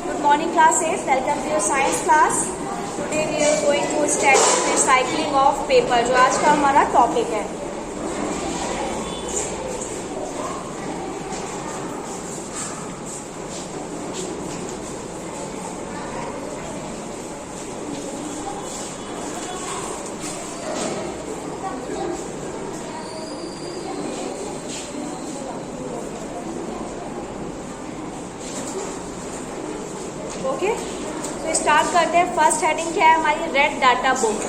Good morning classes, welcome to your science class. Today we are going to study recycling of paper जो आज का हमारा topic है. Okay, तो start करते हैं. फर्स्ट हेडिंग क्या है हमारी? Red data book.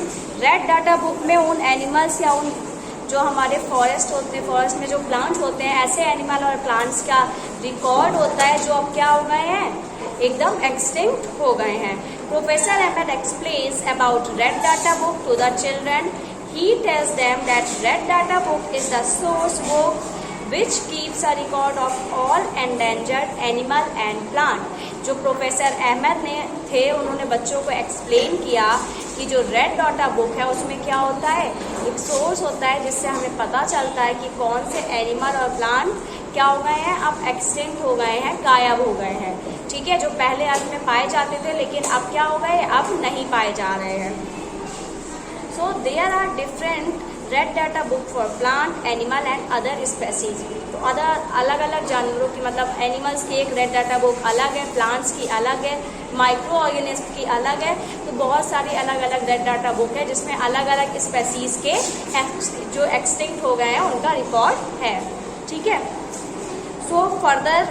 Red data book में उन एनिमल्स या उन जो हमारे फॉरेस्ट होते हैं, फॉरेस्ट में जो प्लांट्स होते हैं, ऐसे एनिमल और प्लांट्स का रिकॉर्ड होता है जो अब क्या हो गए हैं, एकदम एक्सटिंक्ट हो गए हैं. Professor Ahmed explains about red data book to the children. He tells them that red data book is the source book which keeps a record of all endangered animal and plant. जो professor Ahmed ने थे उन्होंने बच्चों को explain किया कि जो red data book है उसमें क्या होता है, एक सोर्स होता है जिससे हमें पता चलता है कि कौन से एनिमल और प्लांट क्या हो गए हैं, अब एक्सटिंक्ट हो गए हैं, गायब हो गए हैं. ठीक है, जो पहले अर्थ में पाए जाते थे लेकिन अब क्या हो गए, अब नहीं पाए जा रहे हैं. So there are different red data book for plant, animal and other species. तो अलग अलग जानवरों की, मतलब एनिमल्स की एक रेड डाटा बुक अलग है, प्लांट्स की अलग है, माइक्रो ऑर्गेनिज्म की अलग है. तो बहुत सारी अलग अलग रेड डाटा बुक है जिसमें अलग अलग स्पेसीज के जो एक्सटिंक्ट हो गए हैं उनका रिकॉर्ड है. ठीक है, so further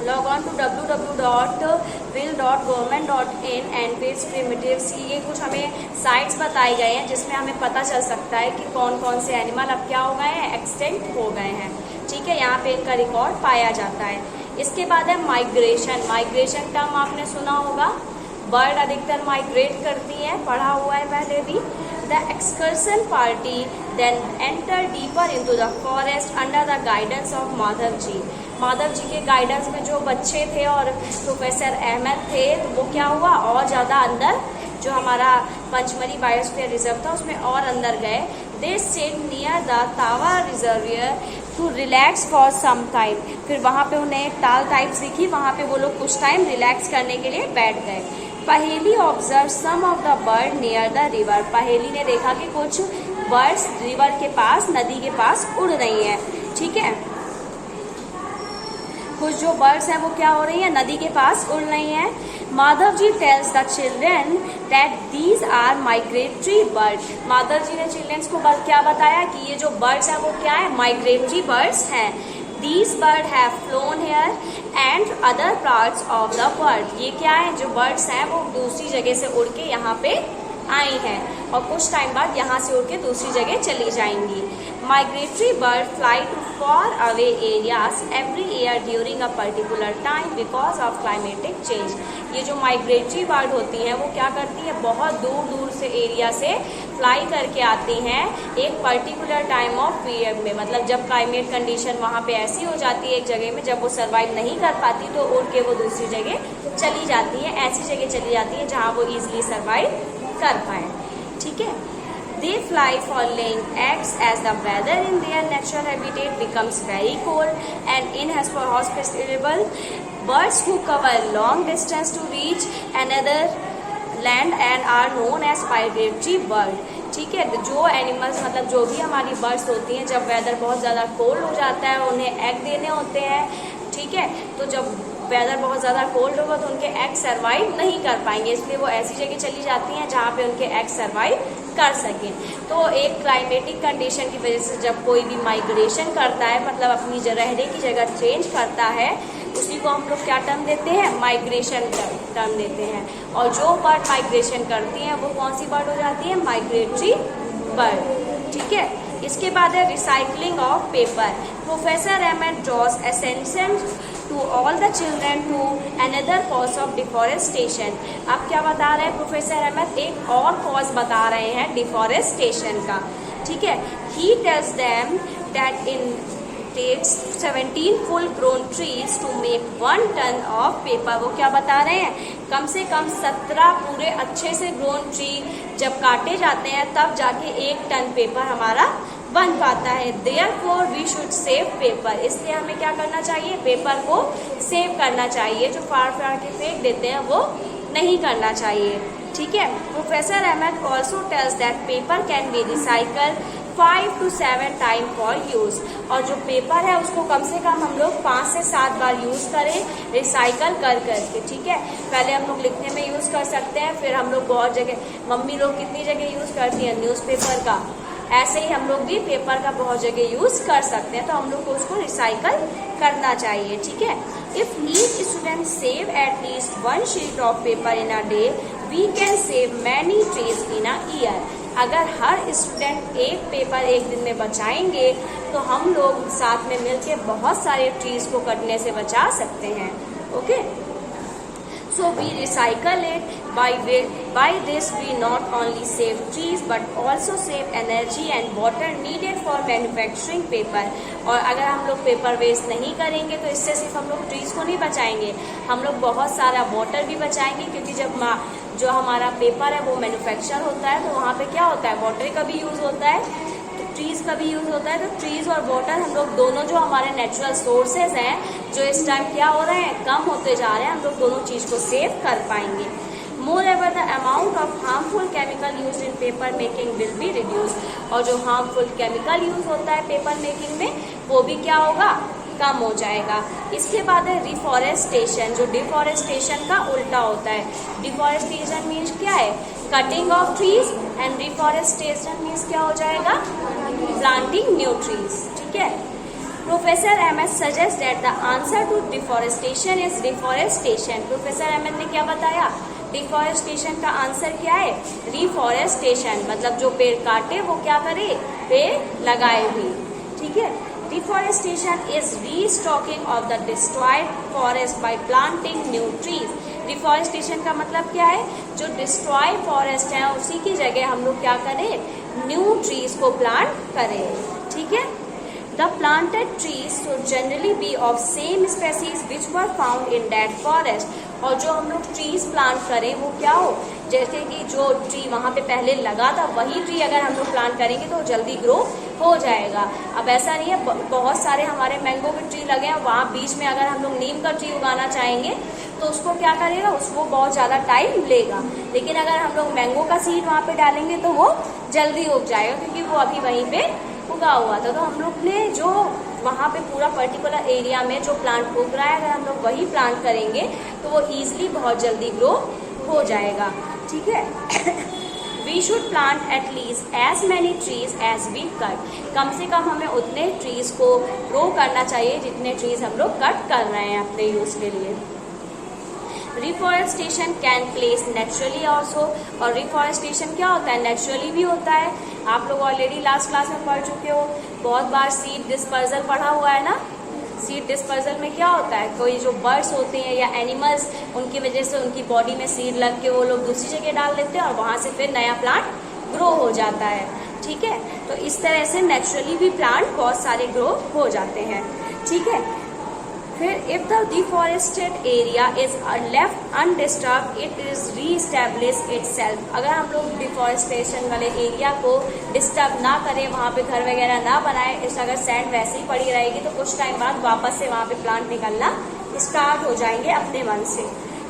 log on to www.will.government.in and page primitives. ये कुछ हमें साइट्स बताई गए हैं जिसमें हमें पता चल सकता है कि कौन कौन से एनिमल अब क्या हो गए हैं, एक्सटिंक्ट हो गए हैं. ठीक है, यहाँ पे इनका रिकॉर्ड पाया जाता है. इसके बाद है माइग्रेशन. माइग्रेशन टर्म आपने सुना होगा. बर्ड अधिकतर माइग्रेट करती हैं, पढ़ा हुआ है पहले भी. The excursion party then enter deeper into the forest under the guidance of Madhav ji. Madhav ji के गाइडेंस में जो बच्चे थे और प्रोफेसर अहमद थे, तो वो क्या हुआ, और ज़्यादा अंदर जो हमारा पंचमरी बायोस्फीयर रिजर्व था उसमें और अंदर गए. They sit near the Tawa reservoir to relax for some time. फिर वहाँ पे उन्हें एक ताल टाइप्स दिखी, वहाँ पे वो लोग कुछ टाइम रिलैक्स करने के लिए बैठ गए. Paheli observe some of the bird near the river. Paheli ने देखा कि कुछ बर्ड्स रिवर के पास, नदी के पास उड़ रही हैं. ठीक है, कुछ जो बर्ड्स हैं वो क्या हो रही हैं, नदी के पास उड़ रही हैं. Madhav ji tells the children that these are migratory bird. Madhav ji ने चिल्ड्रंस को क्या बताया कि ये जो बर्ड्स हैं वो क्या है, माइग्रेटरी बर्ड्स हैं. These birds have flown here and other parts of the world. ये क्या है, जो बर्ड्स हैं वो दूसरी जगह से उड़ के यहाँ पे आई हैं और कुछ टाइम बाद यहाँ से उड़ के दूसरी जगह चली जाएंगी. Migratory bird fly to far away areas every year during a particular time because of climatic change. ये जो माइग्रेटरी बर्ड होती हैं वो क्या करती हैं, बहुत दूर दूर से एरिया से फ्लाई करके आती हैं एक पर्टिकुलर टाइम ऑफ पीरियड में. मतलब जब क्लाइमेट कंडीशन वहाँ पे ऐसी हो जाती है एक जगह में, जब वो सर्वाइव नहीं कर पाती तो उड़ के वो दूसरी जगह चली जाती है, ऐसी जगह चली जाती है जहाँ वो ईजिली सर्वाइव कर पाए. ठीक है, they fly for laying eggs as the weather in their natural habitat becomes very cold and inhospitable. Birds who cover long distance to reach another land and are known as migratory bird. ठीक है, जो animals, मतलब जो भी हमारी birds होती हैं, जब वेदर बहुत ज़्यादा कोल्ड हो जाता है उन्हें एग देने होते हैं. ठीक है, तो जब वेदर बहुत ज़्यादा कोल्ड होगा तो उनके एग सर्वाइव नहीं कर पाएंगे, इसलिए वो ऐसी जगह चली जाती हैं जहाँ पे उनके एग सर्वाइव कर सकें. तो एक क्लाइमेटिक कंडीशन की वजह से जब कोई भी माइग्रेशन करता है, मतलब अपनी रहने की जगह चेंज करता है, उसी को हम लोग क्या टर्म देते हैं, माइग्रेशन टर्म देते हैं. और जो बर्ड माइग्रेशन करती हैं वो कौन सी बर्ड हो जाती है, माइग्रेटरी बर्ड. ठीक है, इसके बाद है recycling of paper. Professor Ahmed draws attention to all the children to another cause of deforestation. अब क्या बता रहे हैं प्रोफेसर अहमद, एक और कॉज बता रहे हैं डिफॉरेस्टेशन का. ठीक है, ही tells them that in takes 17 full grown trees to make 1 ton of paper. वो क्या बता रहे हैं, कम से कम 17 पूरे अच्छे से ग्रोन ट्री जब काटे जाते हैं तब जाके 1 टन पेपर हमारा बन पाता है। Therefore we should save paper, इसलिए हमें क्या करना चाहिए, पेपर को सेव करना चाहिए, जो फाड़ फाड़ के फेंक देते हैं वो नहीं करना चाहिए। ठीक है। Professor Ahmed also tells that paper can be recycle 5 to 7 time for use, और जो पेपर है उसको कम से कम हम लोग 5 से 7 बार यूज करें रिसाइकल कर करके। ठीक है। पहले हम लोग लिखने में यूज कर सकते हैं, फिर हम लोग बहुत जगह, मम्मी लोग कितनी जगह यूज करती हैं न्यूज़पेपर का, ऐसे ही हम लोग भी पेपर का बहुत जगह यूज कर सकते हैं, तो हम लोग को उसको रिसाइकल करना चाहिए। ठीक है। If each student save at least 1 sheet of paper in a day, we can save many trees in a year. अगर हर स्टूडेंट एक पेपर एक दिन में बचाएंगे तो हम लोग साथ में मिलकर बहुत सारे ट्रीज को कटने से बचा सकते हैं। Okay. So we recycle it. By this we not only save trees but also save energy and water needed for manufacturing paper. और अगर हम लोग पेपर वेस्ट नहीं करेंगे तो इससे सिर्फ हम लोग ट्रीज को नहीं बचाएंगे, हम लोग बहुत सारा वाटर भी बचाएंगे, क्योंकि जब जो हमारा पेपर है वो मैन्युफैक्चर होता है तो वहाँ पे क्या होता है, वाटर का भी यूज होता है, तो ट्रीज का भी यूज होता है। तो ट्रीज और वाटर हम लोग दोनों जो हमारे नेचुरल सोर्सेज हैं, जो इस टाइम क्या हो रहे हैं, कम होते जा रहे हैं, हम लोग दोनों चीज को सेव कर पाएंगे। Moreover, the amount of harmful chemical used in paper making will be reduced. और जो harmful chemical यूज होता है पेपर मेकिंग में वो भी क्या होगा, कम हो जाएगा। इसके बाद है डिफॉरेस्टेशन, जो डिफॉरेस्टेशन का उल्टा होता है। डिफॉरेस्टेशन मीन्स क्या है, cutting of trees, and deforestation means क्या हो जाएगा, प्लांटिंग न्यू ट्रीज। ठीक है। Professor Ahmed suggest that the answer to deforestation is reforestation. Professor Ahmed ने क्या बताया, डिफॉरेस्टेशन का आंसर क्या है, रिफॉरेस्टेशन, मतलब जो पेड़ काटे वो क्या करे, पेड़ लगाए भी। ठीक है। Deforestation is restocking of the destroyed forest by planting new trees. Deforestation का मतलब क्या है, जो डिस्ट्रॉय फॉरेस्ट है उसी की जगह हम लोग क्या करें, न्यू ट्रीज को प्लांट करें। ठीक है। The planted trees should generally be of same species which were found in that forest. और जो हम लोग ट्रीज प्लांट करें वो क्या हो, जैसे कि जो ट्री वहाँ पे पहले लगा था वही ट्री अगर हम लोग प्लांट करेंगे तो जल्दी ग्रो हो जाएगा। अब ऐसा नहीं है, बहुत सारे हमारे मैंगो के ट्री लगे हैं, वहाँ बीच में अगर हम लोग नीम का ट्री उगाना चाहेंगे तो उसको क्या करेगा, उसको बहुत ज़्यादा टाइम लेगा। लेकिन अगर हम लोग मैंगो का सीड वहाँ पे डालेंगे तो वो जल्दी उग जाएगा, क्योंकि वो अभी वहीं पे उगा हुआ था। तो हम लोग ने जो वहाँ पे पूरा पर्टिकुलर एरिया में जो प्लांट उग रहा है, अगर हम लोग वही प्लांट करेंगे तो वो ईजिली बहुत जल्दी ग्रो हो जाएगा। ठीक है। We should plant at least as many trees as we cut. कम से कम हमें उतने ट्रीज को ग्रो करना चाहिए जितने ट्रीज हम लोग कट कर रहे हैं अपने यूज के लिए। Reforestation can place naturally also, और रिफॉरेस्टेशन क्या होता है, नेचुरली भी होता है। आप लोग ऑलरेडी लास्ट क्लास में पढ़ चुके हो, बहुत बार सीड डिस्पर्जल पढ़ा हुआ है ना। सीड डिस्पर्जल में क्या होता है, कोई जो बर्ड्स होते हैं या एनिमल्स, उनकी वजह से उनकी बॉडी में सीड लग के वो लोग दूसरी जगह डाल देते हैं और वहाँ से फिर नया प्लांट ग्रो हो जाता है। ठीक है। तो इस तरह से नेचुरली भी प्लांट बहुत सारे ग्रो हो जाते हैं। ठीक है। फिर if the deforested area is left undisturb it is reestablish itself. अगर हम लोग डिफॉरेस्टेशन वाले एरिया को डिस्टर्ब ना करें, वहाँ पे घर वगैरह ना बनाए, इस अगर सैंड वैसे ही पड़ी रहेगी तो कुछ टाइम बाद वापस से वहाँ पे प्लांट निकलना स्टार्ट हो जाएंगे अपने मन से।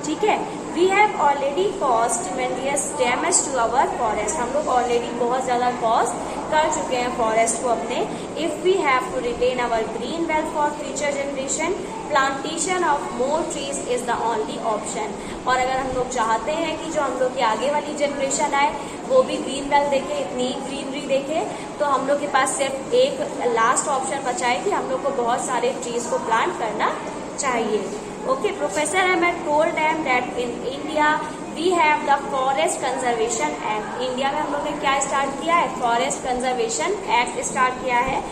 ठीक है। We have already cost tremendous damage to our forest. हम लोग ऑलरेडी बहुत ज़्यादा कॉस्ट कर चुके हैं फॉरेस्ट को अपने। If we have to retain our green wealth for future generation, plantation of more trees is the only option. और अगर हम लोग चाहते हैं कि जो हम लोग की आगे वाली जनरेशन आए वो भी ग्रीन वेल्थ देखे, इतनी ग्रीनरी देखे, तो हम लोग के पास सिर्फ एक लास्ट ऑप्शन बचा है कि हम लोग को बहुत सारे ट्रीज को प्लांट करना चाहिए। Okay, Professor Ahmed told them that in India we have the Forest Conservation Act. India में हम लोग ने क्या स्टार्ट किया है, फॉरेस्ट कंजर्वेशन एक्ट स्टार्ट किया है।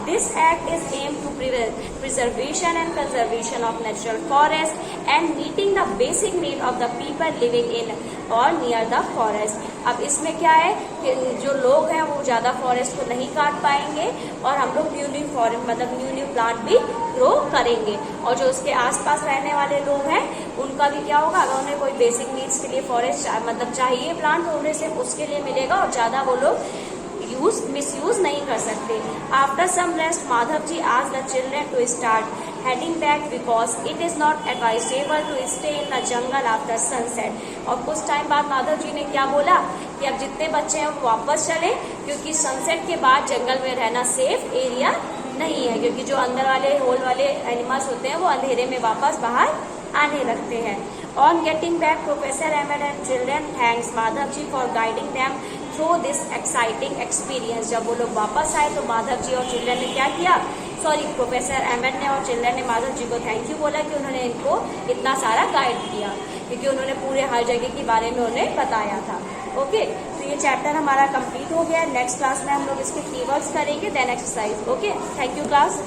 This act is aimed to preservation and conservation of natural forest and meeting the basic need of the people living in or near the forest. अब इसमें क्या है कि जो लोग हैं वो ज़्यादा फॉरेस्ट को नहीं काट पाएंगे और हम लोग न्यू फॉरेस्ट मतलब न्यू प्लांट भी ग्रो करेंगे। और जो उसके आसपास रहने वाले लोग हैं उनका भी क्या होगा, अगर उन्हें कोई बेसिक नीड्स के लिए फॉरेस्ट मतलब चाहिए प्लांट तो उन्हें सिर्फ उसके लिए मिलेगा और ज़्यादा वो लोग मिसयूज नहीं कर सकते। After some rest Madhav ji asked the children to start heading back because it is not advisable to stay in the jungle after sunset। और कुछ टाइम बाद माधव जी ने क्या बोला कि अब जितने बच्चे हैं वो वापस चले, क्योंकि सनसेट के बाद जंगल में रहना सेफ एरिया नहीं है, क्योंकि जो अंदर वाले होल वाले एनिमल्स होते हैं वो अंधेरे में वापस बाहर आने लगते हैं। On getting back professor Ahmed and children thanks Madhav ji for guiding them through this exciting experience. जब वो लोग वापस आए तो माधव जी और चिल्ड्रन ने क्या किया, प्रोफेसर अहमद ने और चिल्ड्रन ने माधव जी को थैंक यू बोला कि उन्होंने इनको इतना सारा गाइड किया, क्योंकि उन्होंने पूरे हर जगह के बारे में उन्हें बताया था। ओके, तो ये चैप्टर हमारा कंप्लीट हो गया। नेक्स्ट क्लास में हम लोग इसके कीवर्ड्स करेंगे, then exercise. Okay, thank you class.